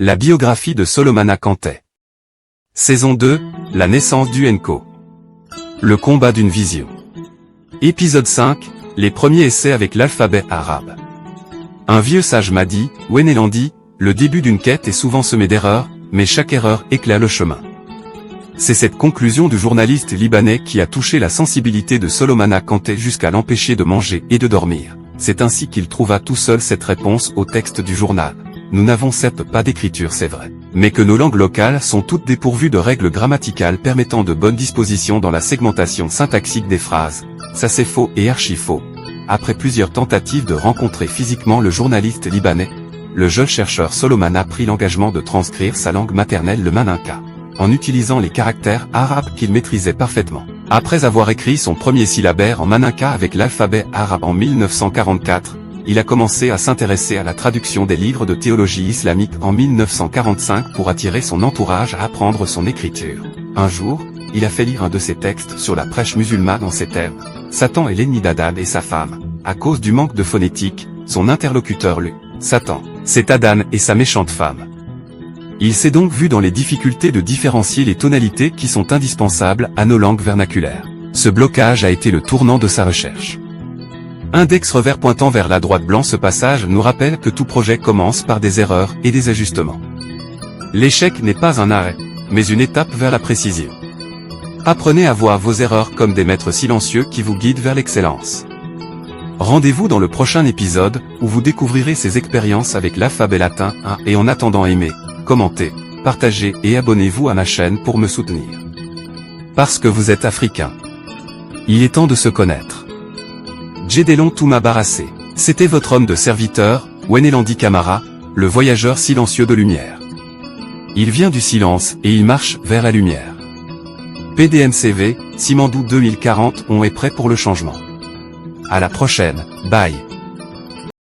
La biographie de Solomana Kanté. Saison 2, la naissance du Nco. Le combat d'une vision. Épisode 5, les premiers essais avec l'alphabet arabe. Un vieux sage m'a dit, Wenelandi, le début d'une quête est souvent semé d'erreurs, mais chaque erreur éclaire le chemin. C'est cette conclusion du journaliste libanais qui a touché la sensibilité de Solomana Kanté jusqu'à l'empêcher de manger et de dormir. C'est ainsi qu'il trouva tout seul cette réponse au texte du journal. Nous n'avons certes pas d'écriture, c'est vrai, mais que nos langues locales sont toutes dépourvues de règles grammaticales permettant de bonnes dispositions dans la segmentation syntaxique des phrases. Ça c'est faux et archi faux. Après plusieurs tentatives de rencontrer physiquement le journaliste libanais, le jeune chercheur Solomana prit l'engagement de transcrire sa langue maternelle, le maninka, en utilisant les caractères arabes qu'il maîtrisait parfaitement. Après avoir écrit son premier syllabaire en maninka avec l'alphabet arabe en 1944, il a commencé à s'intéresser à la traduction des livres de théologie islamique en 1945 pour attirer son entourage à apprendre son écriture. Un jour, il a fait lire un de ses textes sur la prêche musulmane en ces termes. Satan est l'ennemi d'Adam et sa femme. À cause du manque de phonétique, son interlocuteur lut. Satan, c'est Adam et sa méchante femme. Il s'est donc vu dans les difficultés de différencier les tonalités qui sont indispensables à nos langues vernaculaires. Ce blocage a été le tournant de sa recherche. Index revers pointant vers la droite blanc. Ce passage nous rappelle que tout projet commence par des erreurs et des ajustements. L'échec n'est pas un arrêt, mais une étape vers la précision. Apprenez à voir vos erreurs comme des maîtres silencieux qui vous guident vers l'excellence. Rendez-vous dans le prochain épisode, où vous découvrirez ces expériences avec l'alphabet latin, et en attendant aimez, commentez, partagez et abonnez-vous à ma chaîne pour me soutenir. Parce que vous êtes africain. Il est temps de se connaître. Djedelon Touma Barassé. C'était votre homme de serviteur, Wenelandi Camara, le voyageur silencieux de lumière. Il vient du silence et il marche vers la lumière. PDMCV, Simandou 2040, on est prêt pour le changement. À la prochaine, bye.